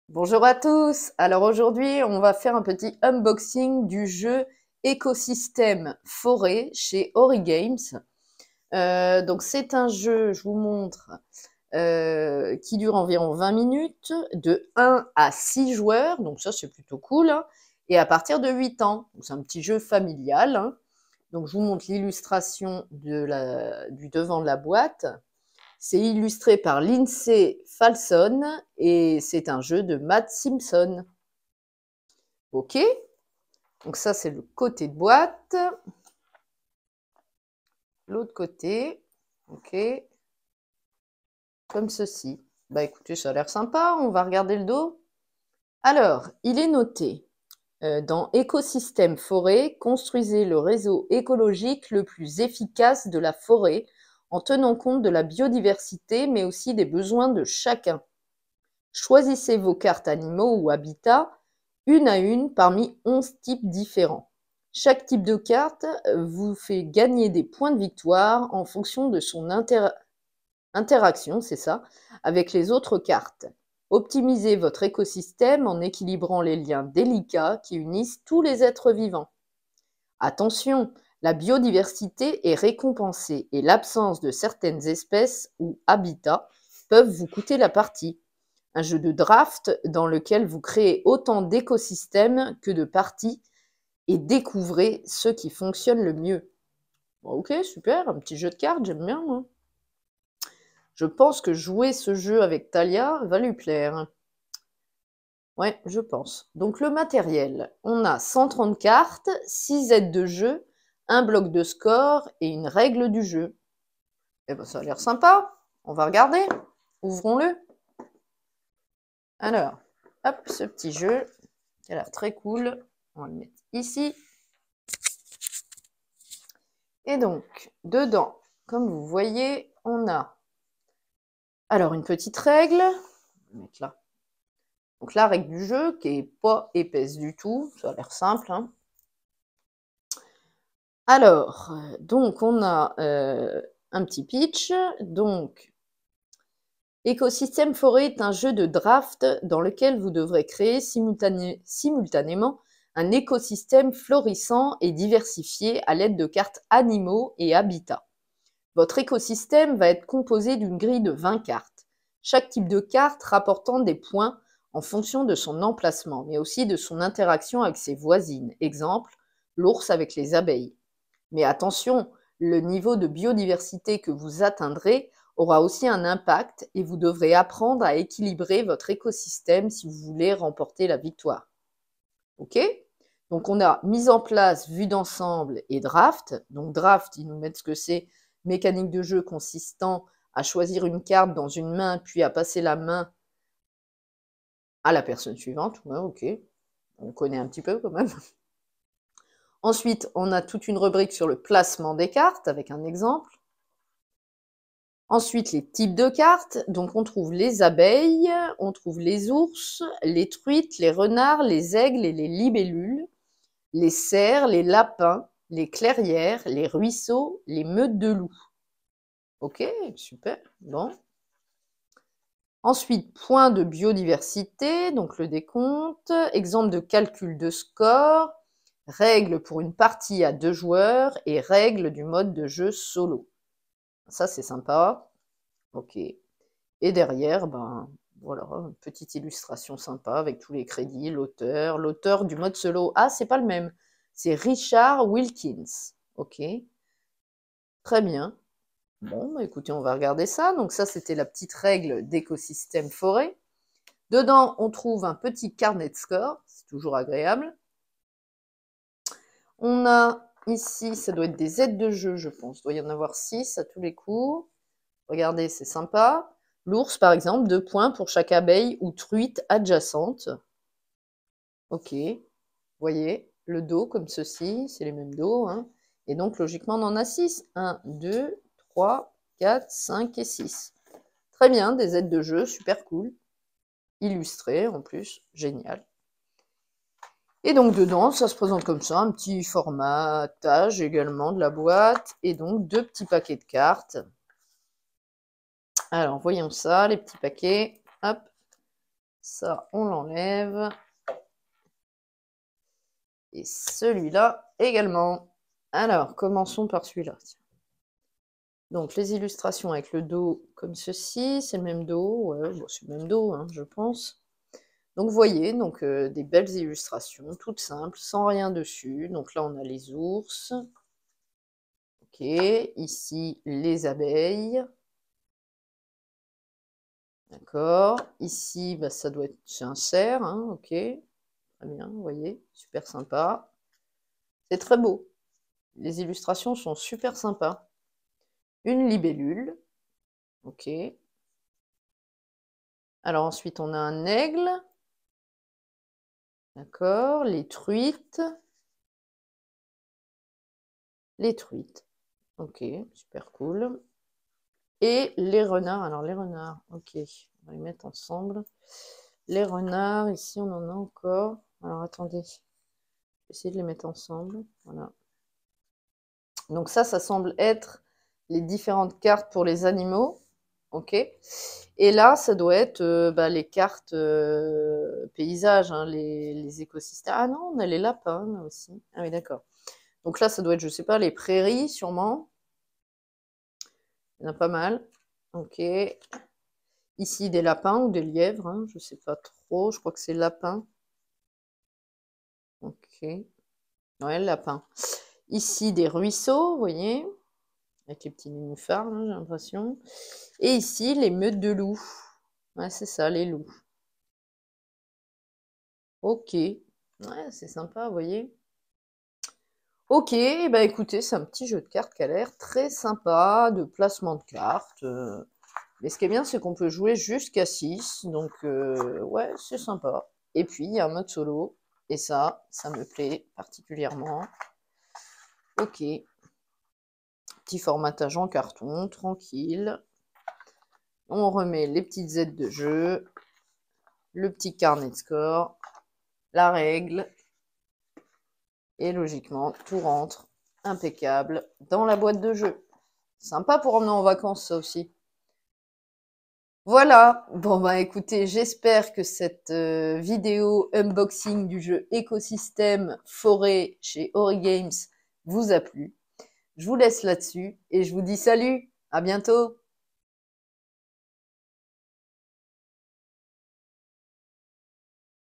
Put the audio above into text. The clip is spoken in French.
Bonjour à tous. Alors aujourd'hui, on va faire un petit unboxing du jeu Écosystème Forêt chez Ori Games. Donc c'est un jeu, je vous montre, qui dure environ 20 minutes, de 1 à 6 joueurs, donc ça c'est plutôt cool, hein, et à partir de 8 ans. Donc c'est un petit jeu familial, hein. Donc je vous montre l'illustration du devant de la boîte. C'est illustré par Lindsay Falson et c'est un jeu de Matt Simpson. Ok, donc ça c'est le côté de boîte. L'autre côté, ok, comme ceci. Bah écoutez, ça a l'air sympa, on va regarder le dos. Alors, il est noté dans Écosystème Forêt, construisez le réseau écologique le plus efficace de la forêt en tenant compte de la biodiversité mais aussi des besoins de chacun. Choisissez vos cartes animaux ou habitats, une à une, parmi 11 types différents. Chaque type de carte vous fait gagner des points de victoire en fonction de son interaction, c'est ça, avec les autres cartes. Optimisez votre écosystème en équilibrant les liens délicats qui unissent tous les êtres vivants. Attention, la biodiversité est récompensée et l'absence de certaines espèces ou habitats peuvent vous coûter la partie. Un jeu de draft dans lequel vous créez autant d'écosystèmes que de parties et découvrez ce qui fonctionne le mieux. Bon, ok, super, un petit jeu de cartes, j'aime bien, moi. Je pense que jouer ce jeu avec Talia va lui plaire. Ouais, je pense. Donc le matériel, on a 130 cartes, 6 aides de jeu, un bloc de score et une règle du jeu. Eh ben ça a l'air sympa. On va regarder. Ouvrons-le. Alors, hop, ce petit jeu, qui a l'air très cool. On va le mettre ici. Et donc, dedans, comme vous voyez, on a alors une petite règle. On va mettre là. Donc la règle du jeu, qui est pas épaisse du tout. Ça a l'air simple, hein. Alors, donc on a un petit pitch. Donc, Écosystème Forêt est un jeu de draft dans lequel vous devrez créer simultanément un écosystème florissant et diversifié à l'aide de cartes animaux et habitats. Votre écosystème va être composé d'une grille de 20 cartes. Chaque type de carte rapportant des points en fonction de son emplacement, mais aussi de son interaction avec ses voisines. Exemple, l'ours avec les abeilles. Mais attention, le niveau de biodiversité que vous atteindrez aura aussi un impact et vous devrez apprendre à équilibrer votre écosystème si vous voulez remporter la victoire. Ok? Donc on a mise en place, vue d'ensemble et draft. Donc draft, ils nous mettent ce que c'est, mécanique de jeu consistant à choisir une carte dans une main puis à passer la main à la personne suivante. Ouais, ok, on connaît un petit peu quand même. Ensuite, on a toute une rubrique sur le placement des cartes avec un exemple. Ensuite, les types de cartes. Donc, on trouve les abeilles, on trouve les ours, les truites, les renards, les aigles et les libellules, les cerfs, les lapins, les clairières, les ruisseaux, les meutes de loups. Ok, super. Bon. Ensuite, points de biodiversité, donc le décompte, exemple de calcul de score, règles pour une partie à 2 joueurs et règles du mode de jeu solo. Ça, c'est sympa. Ok. Et derrière, ben voilà, une petite illustration sympa avec tous les crédits, l'auteur du mode solo. Ah, c'est pas le même. C'est Richard Wilkins. Ok. Très bien. Bon, bah écoutez, on va regarder ça. Donc ça, c'était la petite règle d'écosystème forêt. Dedans, on trouve un petit carnet de score. C'est toujours agréable. On a ici, ça doit être des aides de jeu, je pense. Il doit y en avoir 6 à tous les coups. Regardez, c'est sympa. L'ours, par exemple, 2 points pour chaque abeille ou truite adjacente. Ok, vous voyez, le dos comme ceci, c'est les mêmes dos, hein. Et donc, logiquement, on en a 6. 1, 2, 3, 4, 5 et 6. Très bien, des aides de jeu, super cool. Illustrées, en plus, génial. Et donc, dedans, ça se présente comme ça, un petit formatage également de la boîte. Et donc, 2 petits paquets de cartes. Alors, voyons ça, les petits paquets. Hop. Ça, on l'enlève. Et celui-là également. Alors, commençons par celui-là. Donc, les illustrations avec le dos comme ceci. C'est le même dos. Ouais, bon, c'est le même dos, hein, je pense. Donc, vous voyez, donc, des belles illustrations, toutes simples, sans rien dessus. Donc là, on a les ours. Ok, ici, les abeilles. D'accord. Ici, bah, ça doit être... C'est un cerf, hein, ok. Très bien, vous voyez, super sympa. C'est très beau. Les illustrations sont super sympas. Une libellule. Ok. Alors ensuite, on a un aigle. D'accord. Les truites. Les truites. Ok, super cool. Et les renards. Alors les renards, ok. On va les mettre ensemble. Les renards, ici, on en a encore. Alors attendez. Je vais essayer de les mettre ensemble. Voilà. Donc ça semble être les différentes cartes pour les animaux. Ok. Et là, ça doit être bah, les cartes paysages, hein, les écosystèmes. Ah non, on a les lapins là aussi. Ah oui, d'accord. Donc là, ça doit être, je sais pas, les prairies sûrement. Il y en a pas mal. Ok. Ici, des lapins ou des lièvres, hein, je sais pas trop. Je crois que c'est lapin. Ok. Ouais, lapin. Ici, des ruisseaux, vous voyez, avec les petits nénuphars, j'ai l'impression. Et ici, les meutes de loups. Ouais, c'est ça, les loups. Ok. Ouais, c'est sympa, vous voyez. Ok, bah écoutez, c'est un petit jeu de cartes qui a l'air très sympa, de placement de cartes. Mais ce qui est bien, c'est qu'on peut jouer jusqu'à 6. Donc, ouais, c'est sympa. Et puis, il y a un mode solo. Et ça me plaît particulièrement. Ok. Petit formatage en carton, tranquille. On remet les petites aides de jeu. Le petit carnet de score. La règle. Et logiquement, tout rentre impeccable dans la boîte de jeu. Sympa pour emmener en vacances, ça aussi. Voilà, bon bah écoutez, j'espère que cette vidéo unboxing du jeu Écosystème Forêt chez Ori Games vous a plu. Je vous laisse là-dessus et je vous dis salut, à bientôt.